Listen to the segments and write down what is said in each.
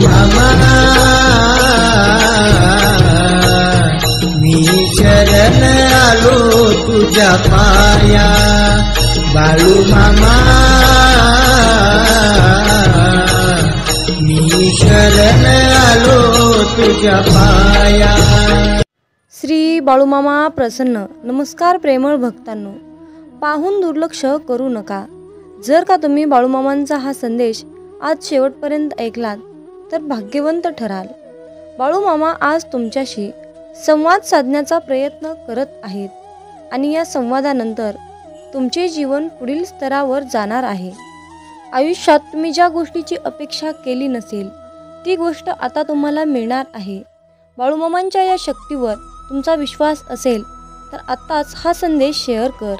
मामा मी शरण आलो तुझ्या पाया, बाळू मामा मी शरण आलो तुझ्या पाया। श्री बाळूमामा प्रसन्न। नमस्कार प्रेमळ भक्तांनो, पाहून दुर्लक्ष करू नका। जर का तुम्ही बाळूमामांचा हा संदेश आज शेवटपर्यंत ऐकलात तर भाग्यवंत ठराल। बाळूमामा आज तुमच्याशी संवाद साधण्याचा प्रयत्न करत आहेत आणि या संवादानंतर तुमचे जीवन पुढील स्तरावर जाणार आहे। आयुष्यात तुम्ही ज्या गोष्टीची अपेक्षा केली नसेल ती गोष्ट आता तुम्हाला मिळणार आहे। बाळूमामांच्या या शक्तीवर तुमचा विश्वास असेल तर आत्ताच हा संदेश शेअर कर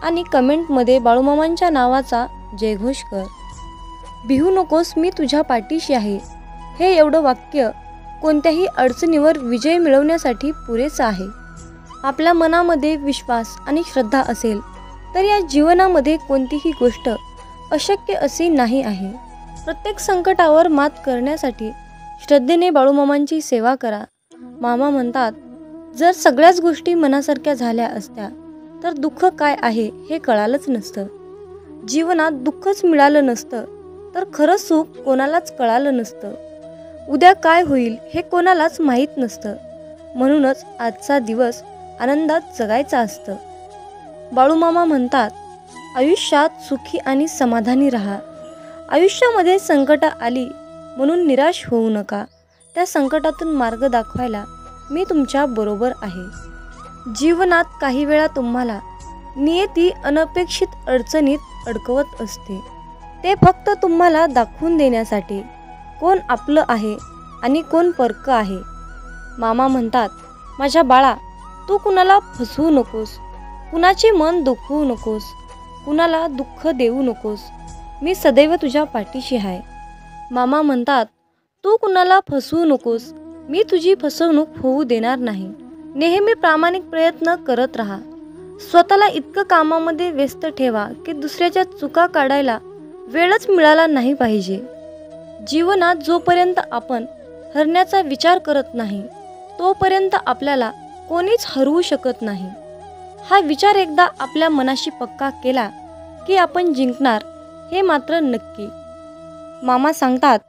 आणि कमेंटमध्ये बाळूमामांच्या नावाचा जयघोष कर। भिवू नकोस, मी तुझ्या पाठीशी आहे, हे एवढं वाक्य कोणत्याही अडचणीवर विजय मिळवण्यासाठी पुरेसं आहे। आपल्या मनामध्ये विश्वास आणि श्रद्धा असेल तर या जीवनामध्ये कोणतीही गोष्ट अशक्य अशी नाही आहे। प्रत्येक संकटावर मात करण्यासाठी श्रद्धेने बाळूमामांची सेवा करा। मामा म्हणतात, जर सगळ्याच गोष्टी मनासारख्या झाल्या असत्या तर दुःख काय आहे हे कळालंच नसतं। जीवनात दुःखच मिळालं नसतं तर खरं सुख कोणालाच कळालं नसतं। उद्या काय होईल हे कोणालाच माहीत नसतं। म्हणूनच आजचा दिवस आनंदात जगायचा असतं। बाळूमामा म्हणतात, आयुष्यात सुखी आणि समाधानी राहा। आयुष्यामध्ये संकट आली म्हणून निराश होऊ नका। त्या संकटातून मार्ग दाखवायला मी तुमच्या बरोबर आहे। जीवनात काही वेळा तुम्हाला नियती अनपेक्षित अडचणीत अडकवत असते, ते फक्त तुम्हाला दाखवून देण्यासाठी कोण आपलं आहे आणि कोण परकं आहे। मामा म्हणतात, माझ्या बाळा, तू कुणाला फसवू नकोस, कुणाचे मन दुखवू नकोस, कुणाला दुःख देऊ नकोस, मी सदैव तुझ्या पाठीशी आहे। मामा म्हणतात, तू कुणाला फसवू नकोस, मी तुझी फसवणूक होऊ देणार नाही। नेहमी प्रामाणिक प्रयत्न करत राहा। स्वतःला इतकं कामामध्ये व्यस्त ठेवा की दुसऱ्याच्या चुका काढायला वेळच मिळाला नाही पाहिजे। जीवनात जोपर्यंत आपण हरण्याचा विचार करत नाही तोपर्यंत आपल्याला कोणीच हरवू शकत नाही। हा विचार एकदा आपल्या मनाशी पक्का केला की आपण जिंकणार हे मात्र नक्की। मामा सांगतात,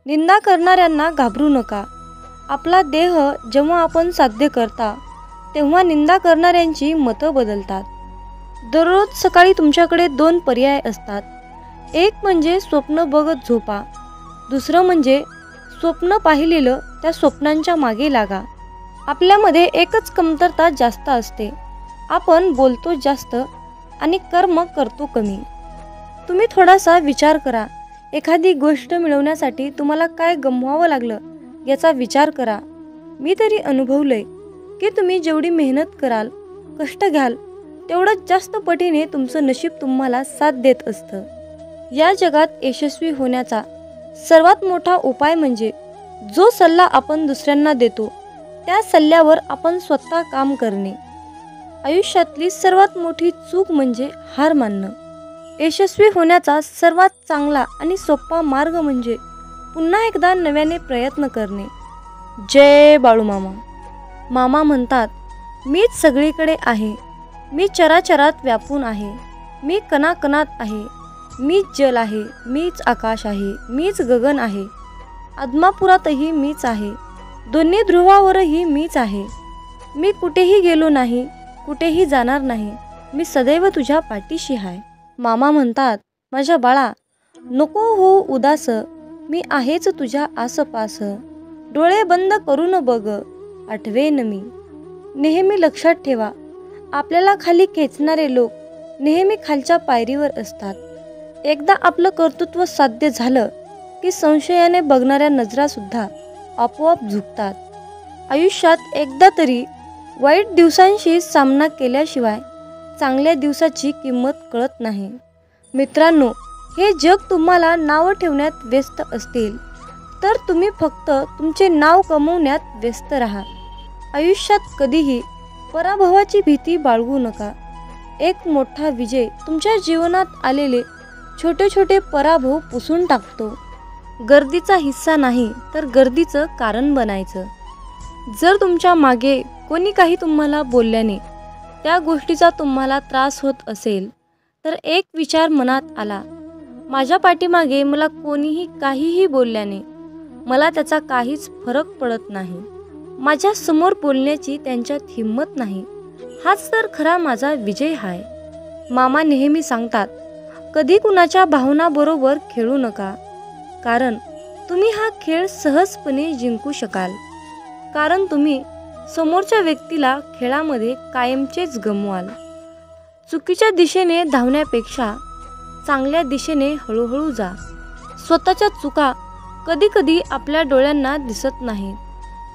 निंदा करणाऱ्यांना घाबरू नका। आपला देह जेव्हा आपण साध्य करता तेव्हा निंदा करणाऱ्यांची मतं बदलतात। दररोज सकाळी तुमच्याकडे 2 पर्याय असतात, एक म्हणजे स्वप्न बघत झोपा, दुसरं म्हणजे स्वप्न पाहिलेलं त्या स्वप्नांच्या मागे लागा। आपल्यामध्ये एकच कमतरता जास्त असते, आपण बोलतो जास्त आणि कर्म करतो कमी। तुम्ही थोडासा विचार करा, एखादी गोष्ट मिळवण्यासाठी तुम्हाला काय गमवावं लागलं याचा विचार करा। मी तरी अनुभवलंय की तुम्ही जेवढी मेहनत कराल, कष्ट घ्याल, तेवढंच जास्त पटीने तुमचं नशीब तुम्हाला साथ देत असतं। या जगात यशस्वी होण्याचा सर्वात मोठा उपाय म्हणजे जो सल्ला आपण दुसऱ्यांना देतो त्या सल्ल्यावर आपण स्वतः काम करणे। आयुष्यातली सर्वात मोठी चूक म्हणजे हार मानणं। यशस्वी होण्याचा सर्वात चांगला आणि सोपा मार्ग म्हणजे पुन्हा एकदा नव्याने प्रयत्न करणे। जय बाळूमामा। मामा म्हणतात, मीच सगळीकडे आहे, मी चराचरात व्यापून आहे, मी कणाकणात आहे, मीच जल आहे, मीच आकाश आहे, मीच गगन आहे, आदमापुरातही मीच आहे, दोन्ही ध्रुवावरही मीच आहे। मी कुठेही गेलो नाही, कुठेही जाणार नाही, मी सदैव तुझ्या पाठीशी आहे। मामा म्हणतात, माझ्या बाळा, नको हो उदास, मी आहेच तुझ्या आसपास, डोळे बंद करून बघ, आठवेन मी। नेहमी लक्षात ठेवा, आपल्याला खाली खेचणारे लोक नेहमी खालच्या पायरीवर असतात। एकदा आपलं कर्तृत्व साध्य झालं की संशयाने बघणाऱ्या नजरासुद्धा आपोआप झुकतात। आयुष्यात एकदा तरी वाईट दिवसांशी सामना केल्याशिवाय चांगल्या दिवसाची किंमत कळत नाही। मित्रांनो, हे जग तुम्हाला नाव ठेवण्यात व्यस्त असतील तर तुम्ही फक्त तुमचे नाव कमवण्यात व्यस्त राहा। आयुष्यात कधीही पराभवाची भीती बाळगू नका। एक मोठा विजय तुमच्या जीवनात आलेले छोटे छोटे पराभव पुसून टाकतो। गर्दीचा हिस्सा नाही तर गर्दीचं कारण बनायचं. जर तुमच्या मागे कोणी काही तुम्हाला बोलल्याने त्या गोष्टीचा तुम्हाला त्रास होत असेल तर एक विचार मनात आला, माझ्या पाठीमागे मला कोणीही काहीही बोलल्याने मला त्याचा काहीच फरक पडत नाही. माझ्या समोर बोलण्याची त्यांच्यात हिंमत नाही. हाच तर खरा माझा विजय आहे. मामा नेहमी सांगतात, कधी कुणाच्या भावनाबरोबर खेळू नका, कारण तुम्ही हा खेळ सहजपणे जिंकू शकाल. कारण तुम्ही समोरच्या व्यक्तीला खेळामध्ये कायमचेच गमवाल. चुकीच्या दिशेने धावण्यापेक्षा चांगल्या दिशेने हळूहळू जा. स्वतःच्या चुका कधीकधी आपल्या डोळ्यांना दिसत नाहीत,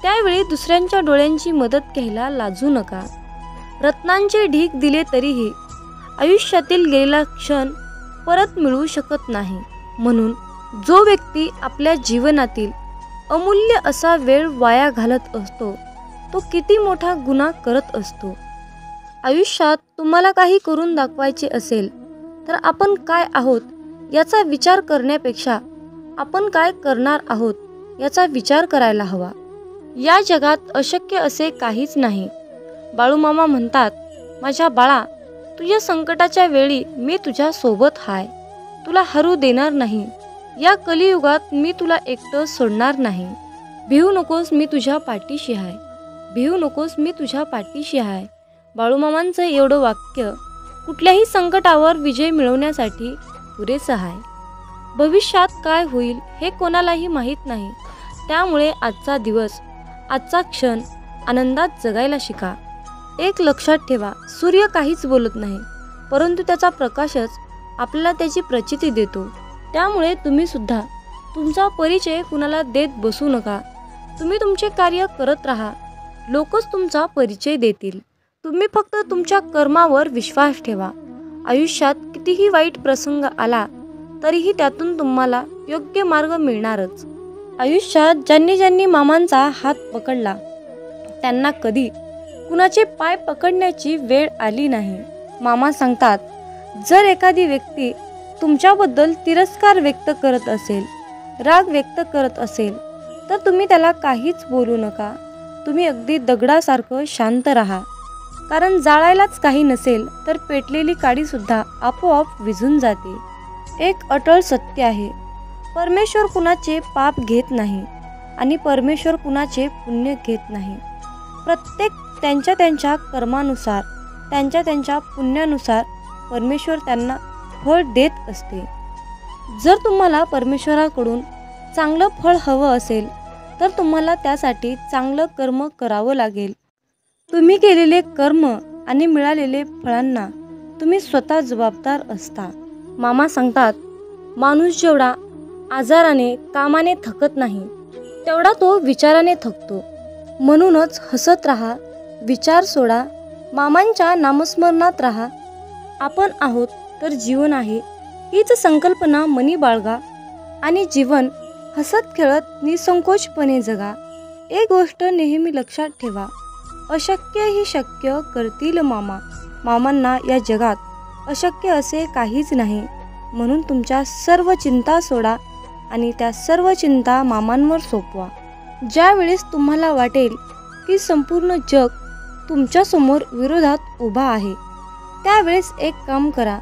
त्यावेळी दुसऱ्यांच्या डोळ्यांची मदत घ्यायला लाजू नका. रत्नांचे ढीग दिले तरीही आयुष्यातील गेलेला क्षण परत मिळू शकत नाही. म्हणून जो व्यक्ती आपल्या जीवनातील अमूल्य असा वेळ वाया घालत असतो तो किती मोठा गुन्हा करत असतो. आयुष्यात तुम्हाला काही करून दाखवायचे असेल तर आपण काय आहोत याचा विचार करण्यापेक्षा आपण काय करणार आहोत याचा विचार करायला हवा. या जगात अशक्य असे काहीच नाही. बाळूमामा म्हणतात, माझ्या बाळा, तुझ्या संकटाच्या वेळी मी तुझ्या सोबत हाय. तुला हरू देणार नाही. या कलियुगात मी तुला एकटं सोडणार नाही. भिवू नकोस, मी तुझ्या पाठीशी आहे. भिवू नकोस, मी तुझ्या पाठीशी आहे. बाळूमामांचं एवढं वाक्य कुठल्याही संकटावर विजय मिळवण्यासाठी पुरेसं आहे. भविष्यात काय होईल हे कोणालाही माहीत नाही. त्यामुळे आजचा दिवस, आजचा क्षण आनंदात जगायला शिका. एक लक्षात ठेवा, सूर्य काहीच बोलत नाही, परंतु त्याचा प्रकाशच आपल्याला त्याची प्रचिती देतो. त्यामुळे तुम्ही सुद्धा तुमचा परिचय कुणाला देत बसू नका. तुम्ही तुमचे कार्य करत राहा, लोकच तुमचा परिचय देतील. तुम्ही फक्त तुमच्या कर्मावर विश्वास ठेवा. आयुष्यात कितीही वाईट प्रसंग आला तरीही त्यातून तुम्हाला योग्य मार्ग मिळणारच. आयुष्यात ज्यांनी ज्यांनी मामांचा हात पकडला त्यांना कधी कुणाचे पाय पकडण्याची वेळ आली नाही. मामा सांगतात, जर एखादी व्यक्ती तुमच्याबद्दल तिरस्कार व्यक्त करत असेल, राग व्यक्त करत असेल तर तुम्ही त्याला काहीच बोलू नका. तुम्ही अगदी दगडासारखं शांत राहा. कारण जाळायलाच काही नसेल तर पेटलेली काडीसुद्धा आपोआप विझून जाते. एक अटळ सत्य आहे, परमेश्वर कुणाचे पाप घेत नाही आणि परमेश्वर कुणाचे पुण्य घेत नाही. प्रत्येक त्यांच्या त्यांच्या कर्मानुसार, त्यांच्या त्यांच्या पुण्यानुसार परमेश्वर त्यांना फळ देत असते. जर तुम्हाला परमेश्वराकडून चांगलं फळ हवं असेल तर तुम्हाला त्यासाठी चांगलं कर्म करावं लागेल. तुम्ही केलेले कर्म आणि मिळालेले फळांना तुम्ही स्वतः जबाबदार असता. मामा सांगतात, माणूस जेवढा आजाराने, कामाने थकत नाही तेवढा तो विचाराने थकतो. म्हणूनच हसत राहा, विचार सोडा, मामांच्या नामस्मरणात राहा. आपण आहोत तर जीवन आहे हीच संकल्पना मनी बाळगा आणि जीवन हसत खेळत निसंकोचपणे जगा. एक गोष्ट नेहमी लक्षात ठेवा, अशक्य ही शक्य करतील मामा. मामांना या जगात अशक्य असे काहीच नाही. म्हणून तुमच्या सर्व चिंता सोडा आणि त्या सर्व चिंता मामांवर सोपवा. ज्यावेळेस तुम्हाला वाटेल की संपूर्ण जग तुमच्यासमोर विरोधात उभा आहे त्यावेळेस एक काम करा,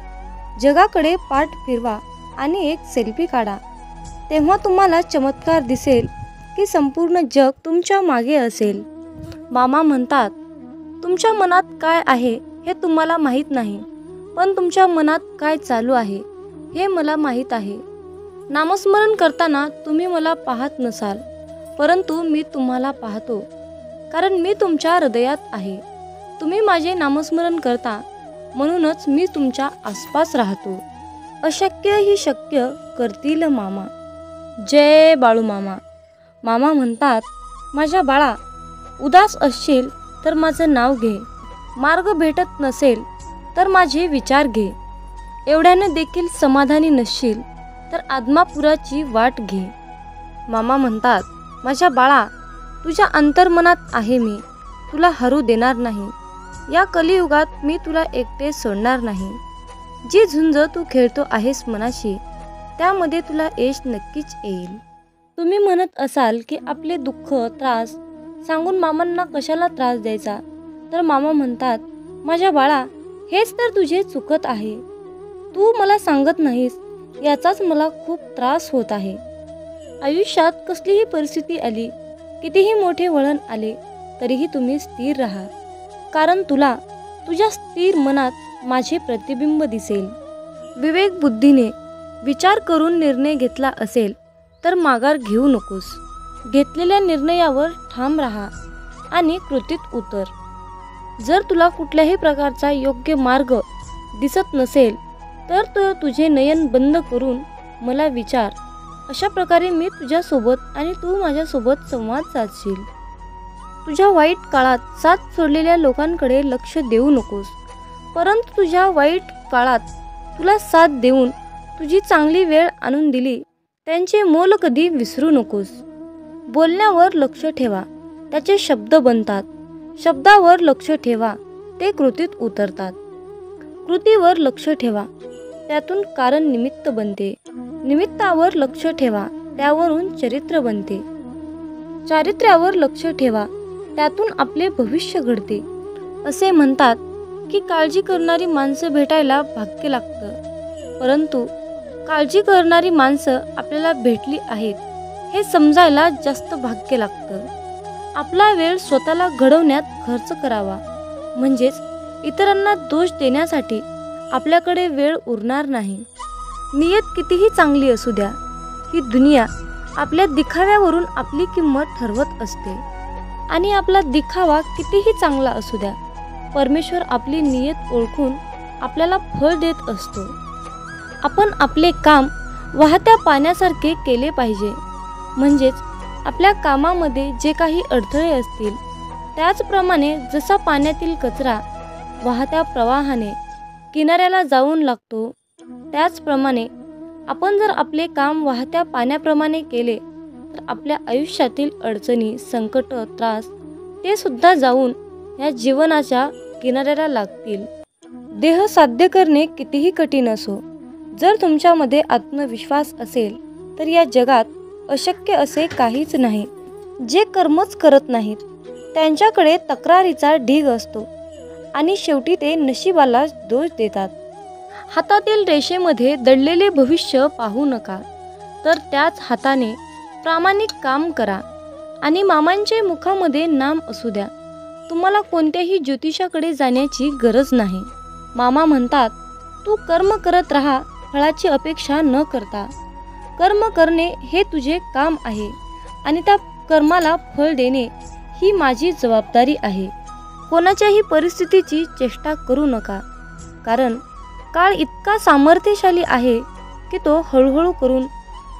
जगाकडे पाठ फिरवा आणि एक सेल्फी काढा. तेव्हा तुम्हाला चमत्कार दिसेल की संपूर्ण जग तुमच्या मागे असेल. मामा म्हणतात, तुमच्या मनात काय आहे हे तुम्हाला माहीत नाही, पण तुमच्या मनात काय चालू आहे हे मला माहीत आहे. नामस्मरण करताना तुम्ही मला पाहत नसाल, परंतु मी तुम्हाला पाहतो, कारण मी तुमच्या हृदयात आहे. तुम्ही माझे नामस्मरण करता म्हणूनच मी तुमच्या आसपास राहतो. अशक्य ही शक्य करतील मामा. जय बाळूमामा. मामा म्हणतात, माझ्या बाळा, उदास असशील तर माझं नाव घे. मार्ग भेटत नसेल तर माझे विचार घे. एवढ्याने देखील समाधानी नसशील तर आदमापुराची वाट घे. मामा म्हणतात, माझ्या बाळा, तुझ्या अंतर्मनात आहे मी, तुला हरू देणार नाही. या कलियुगात मी तुला एकटे सोडणार नाही. जी झुंज तू खेळतो आहेस मनाशी त्यामध्ये तुला यश नक्कीच येईल. तुम्ही म्हणत असाल की आपले दुःख त्रास सांगून मामांना कशाला त्रास द्यायचा, तर मामा म्हणतात, माझ्या बाळा, हेच तर तुझे चुकत आहे. तू मला सांगत नाहीस, याचाच मला खूप त्रास होत आहे. आयुष्यात कसलीही परिस्थिती आली, कितीही मोठे वळण आले, तरीही तुम्ही स्थिर राहा. कारण तुला तुझ्या स्थिर मनात माझे प्रतिबिंब दिसेल. विवेक बुद्धीने विचार करून निर्णय घेतला असेल तर माघार घेऊ नकोस. घेतलेल्या निर्णयावर ठाम राहा आणि कृतीत उतर. जर तुला कुठल्याही प्रकारचा योग्य मार्ग दिसत नसेल तर तो तुझे नयन बंद करून मला विचार. अशा प्रकारे मी तुझ्यासोबत आणि तू माझ्यासोबत संवाद साधशील. तुझ्या वाईट काळात साथ सोडलेल्या लोकांकडे लक्ष देऊ नकोस, परंतु तुझ्या वाईट काळात तुला साथ देऊन तुझी चांगली वेळ आणून दिली त्यांचे मोल कधी विसरू नकोस. बोलण्यावर लक्ष ठेवा, त्याचे शब्द बनतात. शब्दावर लक्ष ठेवा, ते कृतीत उतरतात. कृतीवर लक्ष ठेवा, त्यातून कारण निमित्त बनते. निमित्तावर लक्ष ठेवा, त्यावरून चरित्र बनते. चारित्र्यावर लक्ष ठेवा, त्यातून आपले भविष्य घडते. असे म्हणतात की काळजी करणारी माणसं भेटायला भाग्य लागतं, परंतु काळजी करणारी माणसं आपल्याला भेटली आहेत हे समजायला जास्त भाग्य लागतं. आपला वेळ स्वतःला घडवण्यात खर्च करावा, म्हणजेच इतरांना दोष देण्यासाठी आपल्याकडे वेळ उरणार नाही. नियत कितीही चांगली असू द्या, ही दुनिया आपल्या दिखाव्यावरून आपली किंमत ठरवत असते. आणि आपला दिखावा कितीही चांगला असू द्या, परमेश्वर आपली नियत ओळखून आपल्याला फळ देत असतो. आपण आपले काम वाहत्या पाण्यासारखे केले पाहिजे, म्हणजेच आपल्या कामामध्ये जे काही अडथळे असतील त्याचप्रमाणे जसा पाण्यातील कचरा वाहत्या प्रवाहाने किनाऱ्याला जाऊन लागतो, त्याचप्रमाणे आपण जर आपले काम वाहत्या पाण्याप्रमाणे केले तर आपल्या आयुष्यातील अडचणी, संकट, त्रास ते सुद्धा जाऊन या जीवनाच्या किनाऱ्याला लागतील. देह साध्य करणे कितीही कठीण असो, जर तुमच्यामध्ये आत्मविश्वास असेल तर या जगात अशक्य असे काहीच नाही. जे कर्मच करत नाहीत त्यांच्याकडे तक्रारीचा ढीग असतो आणि शेवटी ते नशिबाला दोष देतात. हातातील रेषेमध्ये दडलेले भविष्य पाहू नका, तर त्याच हाताने प्रामाणिक काम करा. आणि मामांचे मुखामध्ये नाम असू द्या. तुम्हाला कोणत्याही ज्योतिषाकडे जाण्याची गरज नाही. मामा म्हणतात, तू कर्म करत राहा, फळाची अपेक्षा न करता. कर्म करणे हे तुझे काम आहे आणि त्या कर्माला फळ देणे ही माझी जबाबदारी आहे. कोणाच्याही परिस्थितीची चेष्टा करू नका, कारण काळ इतका सामर्थ्यशाली आहे की तो हळूहळू करून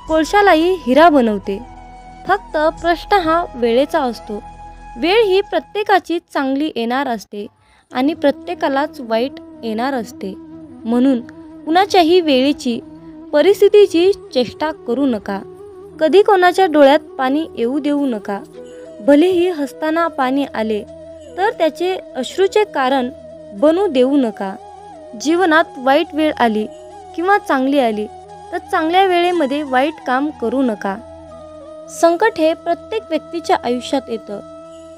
कोळशालाही हिरा बनवते. फक्त प्रश्न हा वेळेचा असतो. वेळ ही प्रत्येकाची चांगली येणार असते आणि प्रत्येकालाच वाईट येणार असते. म्हणून कुणाच्याही वेळेची, परिस्थितीची चेष्टा करू नका. कधी कोणाच्या डोळ्यात पाणी येऊ देऊ नका. भलेही हसताना पाणी आले तर त्याचे अश्रूचे कारण बनू देऊ नका. जीवनात वाईट वेळ आली किंवा चांगली आली तर चांगल्या वेळेमध्ये वाईट काम करू नका. संकट हे प्रत्येक व्यक्तीच्या आयुष्यात येतं,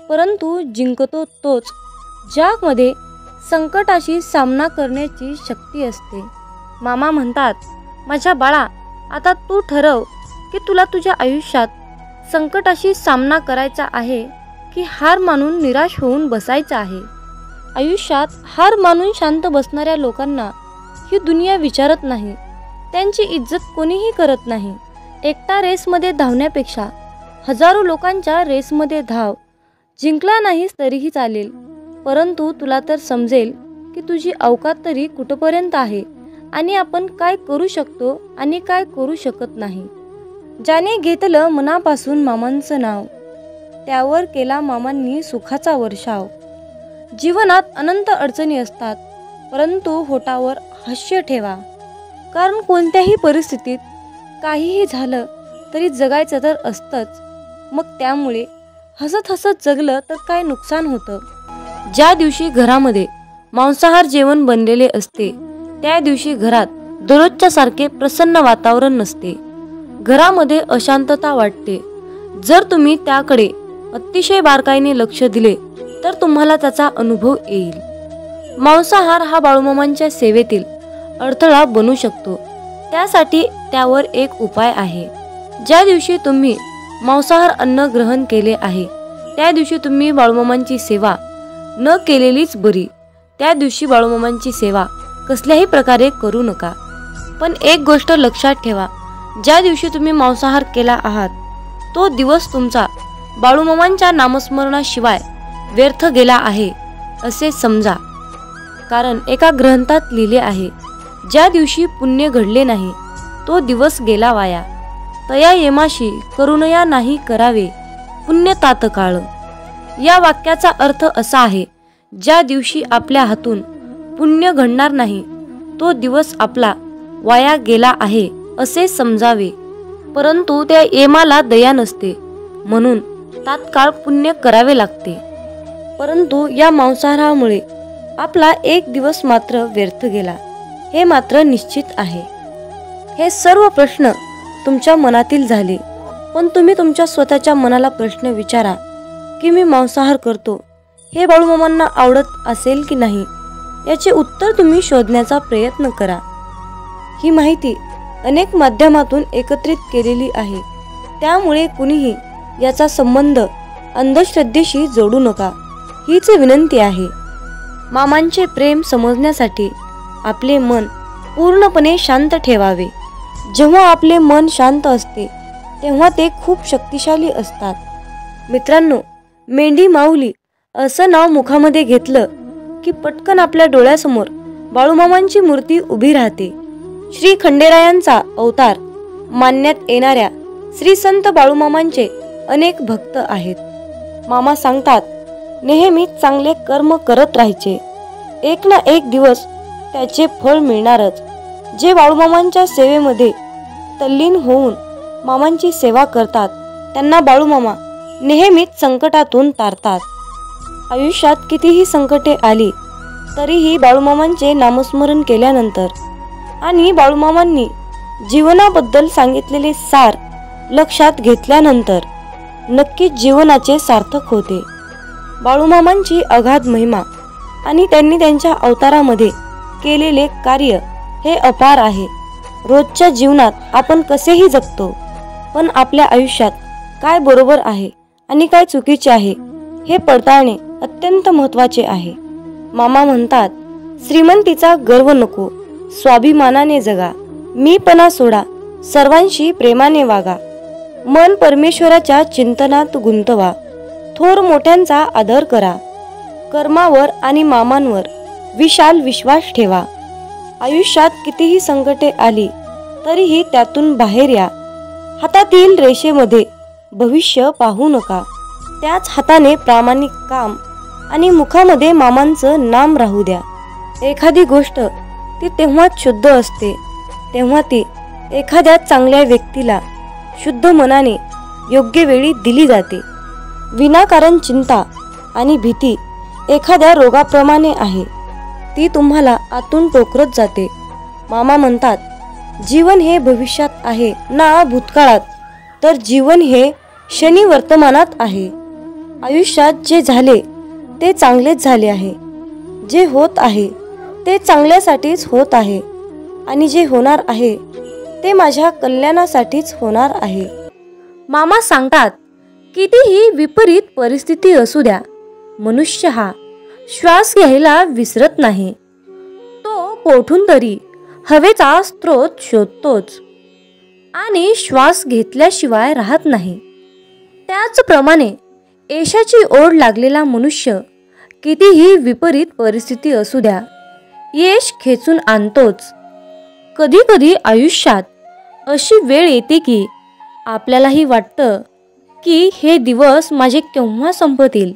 परंतु जिंकतो तोच ज्यामध्ये संकटाशी सामना करण्याची शक्ती असते. मामा म्हणतात, माझ्या बाळा, आता तू ठरव की तुला तुझ्या आयुष्यात संकटाशी सामना करायचा आहे की हार मानून निराश होऊन बसायचं आहे. आयुष्यात हार मानून शांत बसणाऱ्या लोकांना ही दुनिया विचारत नाही. त्यांची इज्जत कोणीही करत नाही. एकटा रेसमध्ये धावण्यापेक्षा हजारो लोकांच्या रेसमध्ये धाव. जिंकला नाहीस तरीही चालेल, परंतु तुला तर समजेल की तुझी अवकात तरी कुठपर्यंत आहे आणि आपण काय करू शकतो आणि काय करू शकत नाही. ज्याने घेतलं मनापासून मामांचं नाव, त्यावर केला मामांनी सुखाचा वर्षाव. जीवनात अनंत अडचणी असतात, परंतु होठावर हास्य ठेवा. कारण कोणत्याही परिस्थितीत काहीही झालं तरी जगायचं तर असतंच. मग त्यामुळे हसत हसत जगलं तर काय नुकसान होतं. ज्या दिवशी घरामध्ये मांसाहार जेवण बनलेले असते त्या दिवशी घरात दररोजच्या सारखे प्रसन्न वातावरण नसते. घरामध्ये अशांतता वाटते. जर तुम्ही त्याकडे अतिशय बारकाईने लक्ष दिले तर तुम्हाला त्याचा अनुभव येईल. मांसाहार हा बाळूमामांच्या सेवेतील अडथळा बनू शकतो. त्यासाठी त्यावर एक उपाय आहे. ज्या दिवशी तुम्ही मांसाहार अन्न ग्रहण केले आहे त्या दिवशी तुम्ही बाळूमामांची सेवा न केलेलीच बरी. त्या दिवशी बाळूमामांची सेवा कसल्याही प्रकारे करू नका. पण एक गोष्ट लक्षात ठेवा, ज्या दिवशी तुम्ही मांसाहार केला आहात तो दिवस तुमचा बाळूमामांच्या नामस्मरणाशिवाय व्यर्थ गेला आहे असे समजा. कारण एका ग्रंथात लिहिले आहे, ज्या दिवशी पुण्य घडले नाही तो दिवस गेला वाया. तया येमाशी करुणया नाही करावे पुण्य तात्काळ. या वाक्याचा अर्थ असा आहे, ज्या दिवशी आपल्या हातून पुण्य घडणार नाही तो दिवस आपला वाया गेला आहे असे समजावे. परंतु त्या येमाला दया नसते म्हणून तात्काळ पुण्य करावे लागते. परंतु या मांसाहारामुळे आपला एक दिवस मात्र व्यर्थ गेला हे मात्र निश्चित आहे. हे सर्व प्रश्न तुमच्या मनातील झाले. पण तुम्ही तुमच्या स्वतःच्या मनाला प्रश्न विचारा की मी मांसाहार करतो हे बाळूमामांना आवडत असेल की नाही, याचे उत्तर तुम्ही शोधण्याचा प्रयत्न करा. ही माहिती अनेक माध्यमातून एकत्रित केलेली आहे. त्यामुळे कुणीही याचा संबंध अंधश्रद्धेशी जोडू नका हीच विनंती आहे. मामांचे प्रेम समजण्यासाठी आपले मन पूर्णपणे शांत ठेवावे. जेव्हा आपले मन शांत असते तेव्हा ते खूप शक्तिशाली असतात. मित्रांनो, मेंढी माऊली असं नाव मुखामध्ये घेतलं की पटकन आपल्या डोळ्यासमोर बाळूमामांची मूर्ती उभी राहते. श्री खंडेरायांचा अवतार मानण्यात येणाऱ्या श्री संत बाळूमामांचे अनेक भक्त आहेत. मामा सांगतात, नेहमीच चांगले कर्म करत राहायचे, एक ना एक दिवस त्याचे फळ मिळणारच. जे बाळूमामांच्या सेवेमध्ये तल्लीन होऊन मामांची सेवा करतात त्यांना बाळूमामा नेहमीच संकटातून तारतात. आयुष्यात कितीही संकटे आली तरीही बाळूमामांचे नामस्मरण केल्यानंतर आणि बाळूमामांनी जीवनाबद्दल सांगितलेले सार लक्षात घेतल्यानंतर नक्कीच जीवनाचे सार्थक होते. बाळूमामांची अगाध महिमा आणि त्यांनी त्यांच्या अवतारामध्ये केलेले कार्य हे अपार आहे. रोजच्या जीवनात आपण कसेही जगतो, पण आपल्या आयुष्यात काय बरोबर आहे आणि काय चुकीचे आहे हे पडताळणे अत्यंत महत्त्वाचे आहे. मामा म्हणतात, श्रीमंतीचा गर्व नको, स्वाभिमानाने जगा, मीपणा सोडा, सर्वांशी प्रेमाने वागा, मन परमेश्वराच्या चिंतनात गुंतवा, थोर मोठ्यांचा आदर करा, कर्मावर आणि मामांवर विशाल विश्वास ठेवा. आयुष्यात कितीही संकटे आली तरीही त्यातून बाहेर या. हातातील रेषेमध्ये भविष्य पाहू नका, त्याच हाताने प्रामाणिक काम आणि मुखामध्ये मामांचं नाम राहू द्या. एखादी गोष्ट ती तेव्हाच शुद्ध असते तेव्हा ती एखाद्या चांगल्या व्यक्तीला शुद्ध मनाने योग्य वेळी दिली जाते. विनाकारण चिंता आणि भीती एखाद्या रोगाप्रमाणे आहे, ती तुम्हाला आतून टोकरत जाते. मामा म्हणतात, जीवन हे भविष्यात आहे ना भूतकाळात, तर जीवन हे क्षणी वर्तमानात आहे. आयुष्यात जे झाले ते चांगलेच झाले आहे, जे होत आहे ते चांगल्यासाठीच होत आहे आणि जे होणार आहे ते माझ्या कल्याणासाठीच होणार आहे. मामा सांगतात, कितीही विपरीत परिस्थिती असू द्या, मनुष्य हा श्वास घ्यायला विसरत नाही. तो कोठून तरी हवेचा स्रोत शोधतोच आणि श्वास घेतल्याशिवाय राहत नाही. त्याचप्रमाणे यशाची ओढ लागलेला मनुष्य कितीही विपरीत परिस्थिती असू द्या, यश खेचून आणतोच. कधी कधी आयुष्यात अशी वेळ येते की आपल्यालाही वाटतं की हे दिवस माझे केव्हा संपतील.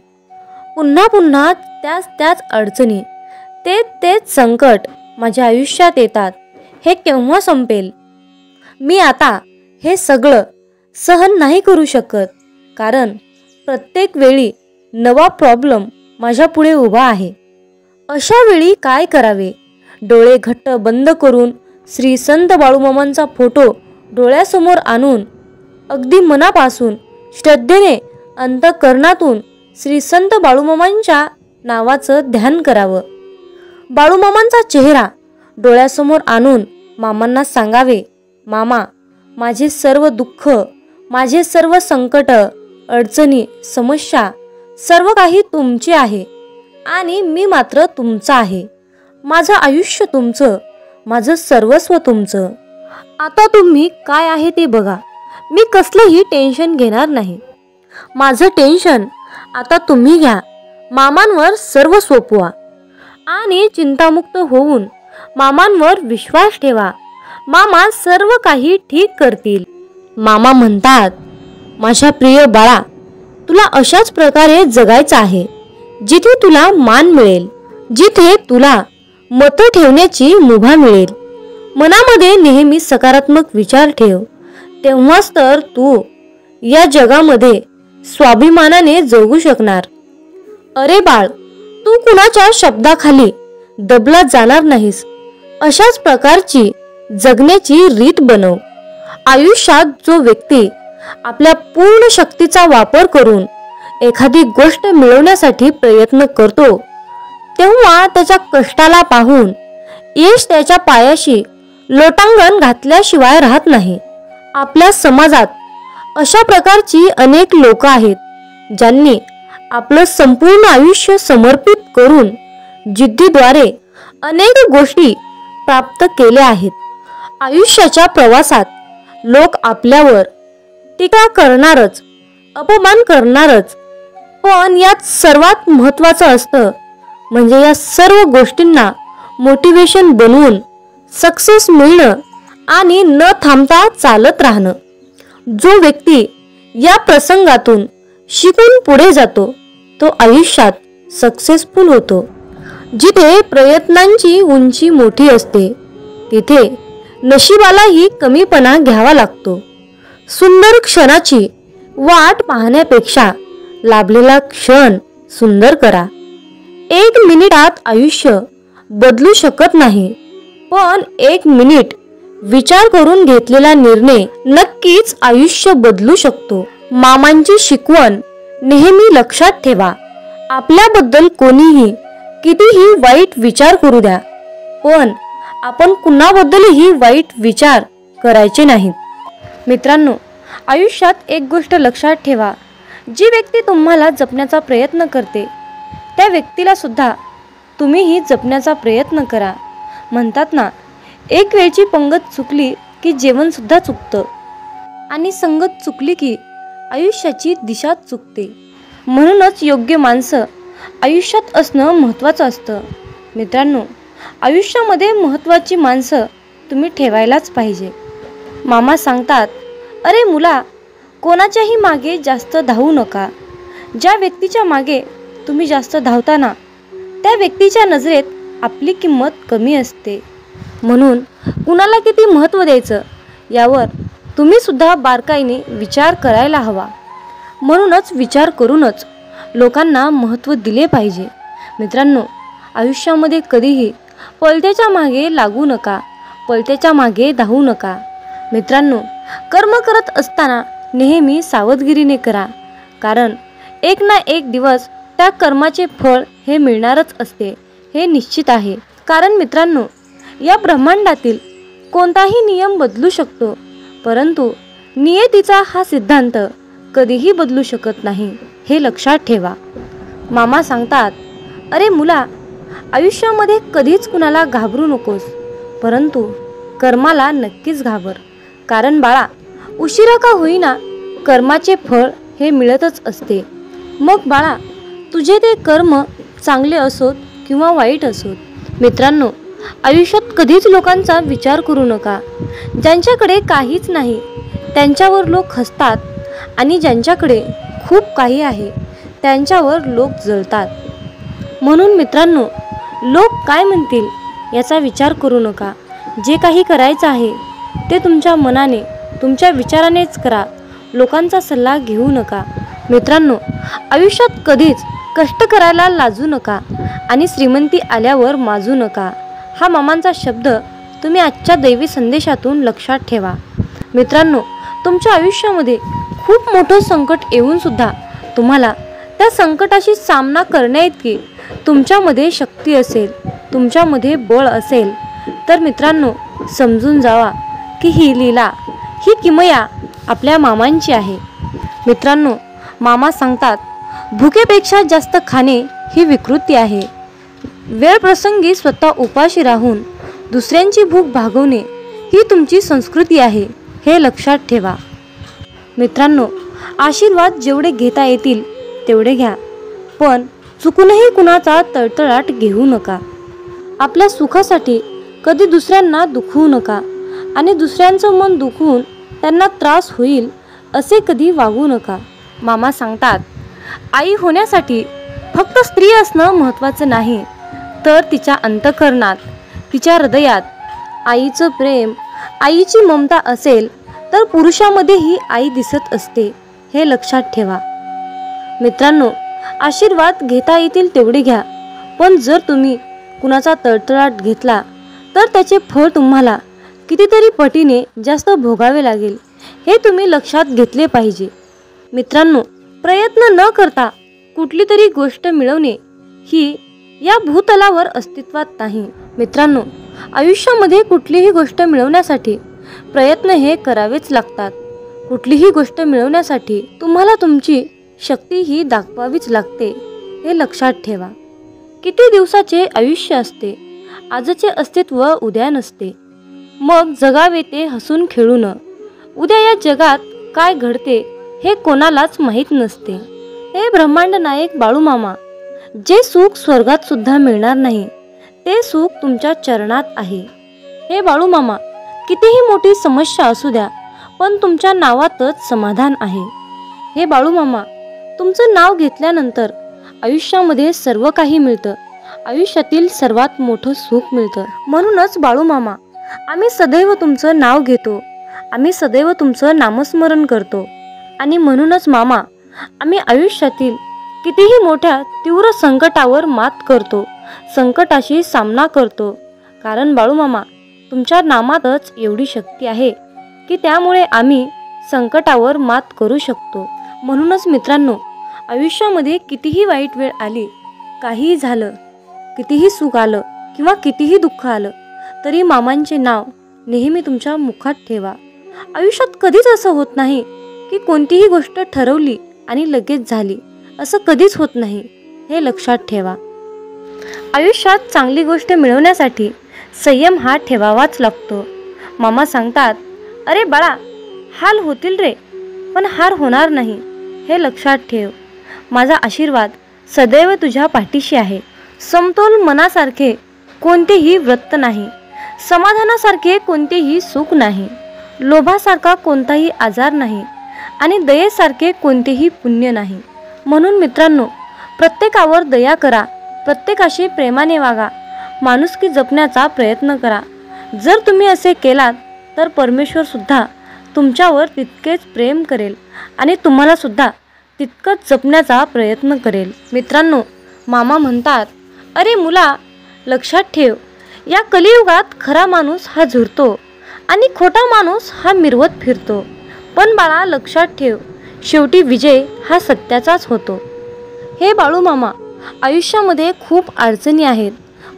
पुन्हा पुन्हा त्याच अडचणी, तेच संकट माझ्या आयुष्यात येतात. हे केव्हा संपेल? मी आता हे सगळं सहन नाही करू शकत, कारण प्रत्येक वेळी नवा प्रॉब्लेम माझ्या पुढे उभा आहे. अशा वेळी काय करावे? डोळे घट्ट बंद करून श्री संत बाळूमामांचा फोटो डोळ्यासमोर आणून अगदी मनापासून श्रद्धेने अंतःकरणातून श्री संत बाळूमामांच्या नावाचं ध्यान करावं. बाळूमामांचा चेहरा डोळ्यासमोर आणून मामांना सांगावे, मामा, माझे सर्व दुःख, माझे सर्व संकट, अडचणी, समस्या सर्व काही तुमचे आहे आणि मी मात्र तुमचा आहे. माझं आयुष्य तुमचं, माझं सर्वस्व तुमचं. आता तुम्ही काय आहे ते बघा. मी कसलंही टेन्शन घेणार नाही. माझं टेन्शन आता तुम्ही घ्या. मामांवर सर्व सोपवा आणि चिंतामुक्त होऊन मामांवर विश्वास ठेवा. मामा सर्व काही ठीक करतील. मामा म्हणतात, माझ्या प्रिय बाळा, तुला अशाच प्रकारे जगायचं आहे जिथे तुला मान मिळेल, जिथे तुला मत ठेवण्याची मुभा मिळेल. मनामध्ये नेहमी सकारात्मक विचार ठेव. तेव्हाच तर तू या जगामध्ये स्वाभिमानाने जगू शकणार. अरे बाळ, तू कुणाच्या शब्दाखाली दबला जाणार नाहीस. अशाच प्रकारची जगण्याची रीत बनव. आयुष्यात जो व्यक्ती आपल्या पूर्ण शक्तीचा वापर करून एखादी गोष्ट मिळवण्यासाठी प्रयत्न करतो, तेव्हा त्याच्या कष्टाला पाहून यश त्याच्या पायाशी लोटांगण घातल्याशिवाय राहत नाही. आपल्या समाजात अशा प्रकारची अनेक लोक आहेत ज्यांनी आपलं संपूर्ण आयुष्य समर्पित करून जिद्दीद्वारे अनेक गोष्टी प्राप्त केल्या आहेत. आयुष्याच्या प्रवासात लोक आपल्यावर टीका करणारच, अपमान करणारच, पण यात सर्वात महत्त्वाचं असतं म्हणजे या सर्व गोष्टींना मोटिवेशन बनवून सक्सेस मिळणं आणि न थांबता चालत राहणं. जो व्यक्ती या प्रसंगातून शिकून पुढे जातो तो आयुष्यात सक्सेसफुल होतो. जिथे प्रयत्नांची उंची मोठी असते तिथे नशिबालाही कमीपणा घ्यावा लागतो. सुंदर क्षणाची वाट पाहण्यापेक्षा लाभलेला क्षण सुंदर करा. 1 मिनिटात आयुष्य बदलू शकत नाही, पण 1 मिनिट विचार करून घेतलेला निर्णय नक्कीच आयुष्य बदलू शकतो. मामांची शिकवण नेहमी लक्षात ठेवा. आपल्याबद्दल कोणीही कितीही वाईट विचार करू द्या, पण आपण कुणाबद्दलही वाईट विचार करायचे नाहीत. मित्रांनो, आयुष्यात एक गोष्ट लक्षात ठेवा, जी व्यक्ती तुम्हाला जपण्याचा प्रयत्न करते त्या व्यक्तीला सुद्धा तुम्हीही जपण्याचा प्रयत्न करा. म्हणतात ना, एक वेळची पंगत चुकली की जेवण सुद्धा चुकतं आणि संगत चुकली की आयुष्याची दिशा चुकते. म्हणूनच योग्य माणसं आयुष्यात असणं महत्त्वाचं असतं. मित्रांनो, आयुष्यामध्ये महत्त्वाची माणसं तुम्ही ठेवायलाच पाहिजे. मामा सांगतात, अरे मुला, कोणाच्याही मागे जास्त धावू नका. ज्या व्यक्तीच्या मागे तुम्ही जास्त धावताना त्या व्यक्तीच्या नजरेत आपली किंमत कमी असते. म्हणून कुणाला किती महत्त्व द्यायचं यावर तुम्ही सुद्धा बारकाईने विचार करायला हवा. म्हणूनच विचार करूनच लोकांना महत्त्व दिले पाहिजे. मित्रांनो, आयुष्यामध्ये कधीही पळत्याच्या मागे लागू नका, पळत्याच्या मागे धावू नका. मित्रांनो, कर्म करत असताना नेहमी सावधगिरीने करा, कारण एक ना एक दिवस त्या कर्माचे फळ हे मिळणारच असते, हे निश्चित आहे. कारण मित्रांनो, या ब्रह्मांडातील कोणताही नियम बदलू शकतो, परंतु नियतीचा हा सिद्धांत कधीही बदलू शकत नाही, हे लक्षात ठेवा. मामा सांगतात, अरे मुला, आयुष्यामध्ये कधीच कुणाला घाबरू नकोस, परंतु कर्माला नक्कीच घाबर. कारण बाळा, उशिरा का होईना कर्माचे फळ हे मिळतच असते. मग बाळा, तुझे ते कर्म चांगले असोत किंवा वाईट असोत. मित्रांनो, आयुष्यात कधीच लोकांचा विचार करू नका. ज्यांच्याकडे काहीच नाही त्यांच्यावर लोक हसतात आणि ज्यांच्याकडे खूप काही आहे त्यांच्यावर लोक जळतात. म्हणून मित्रांनो, लोक काय म्हणतील याचा विचार करू नका. जे काही करायचं आहे ते तुमच्या मनाने, तुमच्या विचारानेच करा. लोकांचा सल्ला घेऊ नका. मित्रांनो, आयुष्यात कधीच कष्ट करायला लाजू नका आणि श्रीमंती आल्यावर माजू नका. हा मामांचा शब्द तुम्ही आजच्या दैवी संदेशातून लक्षात ठेवा. मित्रांनो, तुमच्या आयुष्यामध्ये खूप मोठं संकट येऊन सुद्धा तुम्हाला त्या संकटाशी सामना करण्याइतकी तुमच्यामध्ये शक्ती असेल, तुमच्यामध्ये बळ असेल, तर मित्रांनो समजून जावा की ही लीला, ही किमया आपल्या मामांची आहे. मित्रांनो, मामा सांगतात, भुकेपेक्षा जास्त खाणे ही विकृती आहे. वेळ प्रसंगी स्वतः उपाशी राहून दुसऱ्यांची भूक भागवणे ही तुमची संस्कृती आहे, हे लक्षात ठेवा. मित्रांनो, आशीर्वाद जेवढे घेता येतील तेवढे घ्या, पण चुकूनही कुणाचा तळतळाट घेऊ नका. आपल्या सुखासाठी कधी दुसऱ्यांना दुखवू नका आणि दुसऱ्यांचं मन दुखवून त्यांना त्रास होईल असे कधी वागू नका. मामा सांगतात, आई होण्यासाठी फक्त स्त्री असणं महत्त्वाचं नाही, तर तिच्या अंतःकरणात, तिच्या हृदयात आईचं प्रेम, आईची ममता असेल तर पुरुषामध्येही आई दिसत असते, हे लक्षात ठेवा. मित्रांनो, आशीर्वाद घेता येतील तेवढे घ्या, पण जर तुम्ही कुणाचा तळतळाट घेतला तर त्याचे फळ तुम्हाला कितीतरी पटीने जास्त भोगावे लागेल, हे तुम्ही लक्षात घेतले पाहिजे. मित्रांनो, प्रयत्न न करता कुठली तरी गोष्ट मिळवणे ही या भूतलावर अस्तित्वात नाही. मित्रांनो, आयुष्यामध्ये कुठलीही गोष्ट मिळवण्यासाठी प्रयत्न हे करावेच लागतात. कुठलीही गोष्ट मिळवण्यासाठी तुम्हाला तुमची शक्ती ही दाखवावीच लागते, हे लक्षात ठेवा. किती दिवसाचे आयुष्य असते, आजचे अस्तित्व उद्या नसते. मग जगावे ते हसून खेळून. उद्या या जगात काय घडते हे कोणालाच माहीत नसते. हे ब्रह्मांड नायक बाळूमामा, जे सुख स्वर्गात सुद्धा मिळणार नाही ते सुख तुमच्या चरणात आहे. हे बाळूमामा, कितीही मोठी समस्या असू द्या, पण तुमच्या नावातच समाधान आहे. हे बाळूमामा, तुमचं नाव घेतल्यानंतर आयुष्यामध्ये सर्व काही मिळतं, आयुष्यातील सर्वात मोठं सुख मिळतं. म्हणूनच बाळूमामा, आम्ही सदैव तुमचं नाव घेतो, आम्ही सदैव तुमचं नामस्मरण करतो. आणि म्हणूनच मामा, आम्ही आयुष्यातील कितीही मोठ्या तीव्र संकटावर मात करतो, संकटाशी सामना करतो. कारण बाळूमामा, तुमच्या नामातच एवढी शक्ती आहे की त्यामुळे आम्ही संकटावर मात करू शकतो. म्हणूनच मित्रांनो, आयुष्यामध्ये कितीही वाईट वेळ आली, काहीही झालं, कितीही सुख आलं किंवा कितीही दुःख आलं, तरी मामांचे नाव नेहमी तुमच्या मुखात ठेवा. आयुष्यात कधीच असं होत नाही की कोणतीही गोष्ट ठरवली आणि लगेच झाली, असं कधीच होत नाही, हे लक्षात ठेवा. आयुष्यात चांगली गोष्ट मिळवण्यासाठी संयम हा ठेवावाच लागतो. मामा सांगतात, अरे बाळा, हाल होतील रे, पण हार होणार नाही, हे लक्षात ठेव. माझा आशीर्वाद सदैव तुझ्या पाठीशी आहे. समतोल मनासारखे कोणतेही व्रत नाही, समाधानासारखे कोणतेही सुख नाही, लोभासारखा कोणताही आजार नाही आणि दयेसारखे कोणतेही पुण्य नाही. म्हणून मित्रांनो, प्रत्येकावर दया करा, प्रत्येकाशी प्रेमाने वागा, माणुसकी जपण्याचा प्रयत्न करा. जर तुम्ही असे केलात तर परमेश्वर सुद्धा तुमच्यावर तितकेच प्रेम करेल आणि तुम्हाला सुद्धा तितकंच जपण्याचा प्रयत्न करेल. मित्रांनो, मामा म्हणतात, अरे मुला, लक्षात ठेव, या कलियुगात खरा माणूस हा झुरतो आणि खोटा माणूस हा मिरवत फिरतो. पण बाळा, लक्षात ठेव, शेवटी विजय हा सत्याचाच होतो. हे बाळूमामा, आयुष्यामध्ये खूप अडचणी आहेत,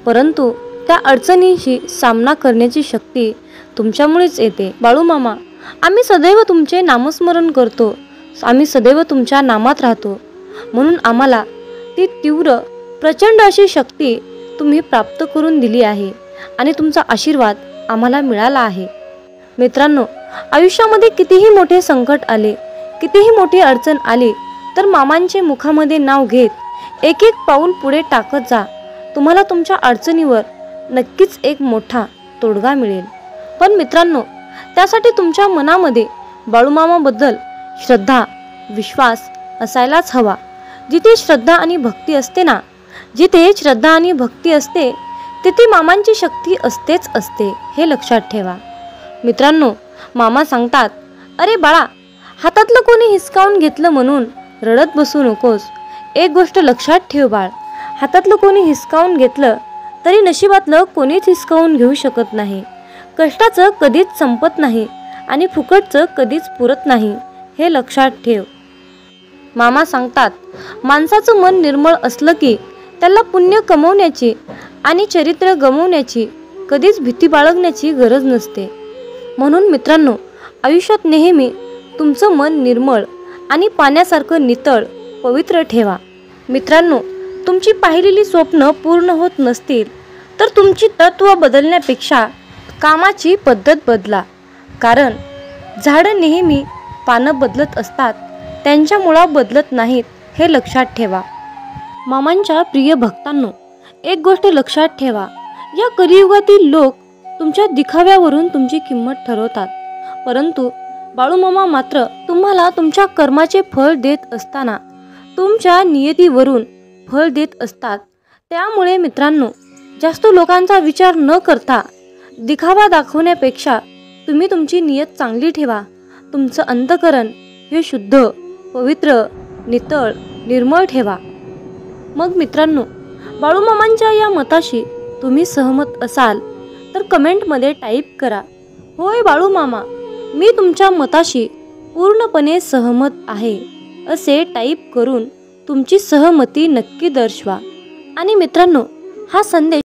परंतु त्या अडचणींशी सामना करण्याची शक्ती तुमच्यामुळेच येते. बाळूमामा, आम्ही सदैव तुमचे नामस्मरण करतो, आम्ही सदैव तुमच्या नामात राहतो. म्हणून आम्हाला ती तीव्र प्रचंड अशी शक्ती तुम्ही प्राप्त करून दिली आहे आणि तुमचा आशीर्वाद आम्हाला मिळाला आहे. मित्रांनो, आयुष्यामध्ये कितीही मोठे संकट आले, कितीही मोठी अडचण आली, तर मामांचे मुखामध्ये नाव घेत एक एक पाऊल पुढे टाकत जा. तुम्हाला तुमच्या अडचणीवर नक्कीच एक मोठा तोडगा मिळेल. पण मित्रांनो, त्यासाठी तुमच्या मनामध्ये बाळूमामाबद्दल श्रद्धा, विश्वास असायलाच हवा. जिथे श्रद्धा आणि भक्ती असते ना, जिथे श्रद्धा आणि भक्ती असते तिथे मामांची शक्ती असतेच असते, हे लक्षात ठेवा. मित्रांनो, मामा सांगतात, अरे बाळा, हातातलं कोणी हिसकावून घेतलं म्हणून रडत बसू नकोस. एक गोष्ट लक्षात ठेव बाळ, हातातलं कोणी हिसकावून घेतलं तरी नशिबातलं कोणीच हिसकावून घेऊ शकत नाही. कष्टाचं कधीच संपत नाही आणि फुकटचं कधीच पुरत नाही, हे लक्षात ठेव. मामा सांगतात, माणसाचं मन निर्मळ असलं की त्याला पुण्य कमवण्याची आणि चरित्र गमवण्याची कधीच भीती बाळगण्याची गरज नसते. म्हणून मित्रांनो, आयुष्यात नेहमी तुमचं मन निर्मळ आणि पाण्यासारखं नितळ पवित्र ठेवा. मित्रांनो, तुमची पाहिलेली स्वप्न पूर्ण होत नसतील तर तुमची तत्त्व बदलण्यापेक्षा कामाची पद्धत बदला. कारण झाडं नेहमी पानं बदलत असतात, त्यांच्या मुळा बदलत नाहीत, हे लक्षात ठेवा. मामांच्या प्रिय भक्तांनो, एक गोष्ट लक्षात ठेवा, या कलियुगातील लोक तुमच्या दिखाव्यावरून तुमची किंमत ठरवतात, परंतु बाळूमामा मात्र तुम्हाला तुमच्या कर्माचे फळ देत असताना तुमच्या नियतीवरून फळ देत असतात. त्यामुळे मित्रांनो, जास्त लोकांचा विचार न करता दिखावा दाखवण्यापेक्षा तुम्ही तुमची नियत चांगली ठेवा. तुमचं अंतःकरण हे शुद्ध, पवित्र, नितळ, निर्मळ ठेवा. मग मित्रांनो, बाळूमामांच्या या मताशी तुम्ही सहमत असाल तर कमेंटमध्ये टाईप करा, होय बाळूमामा, मी तुमच्या मताशी पूर्णपणे सहमत आहे, असे टाईप करून तुमची सहमती नक्की दर्शवा. आणि मित्रांनो, हा संदेश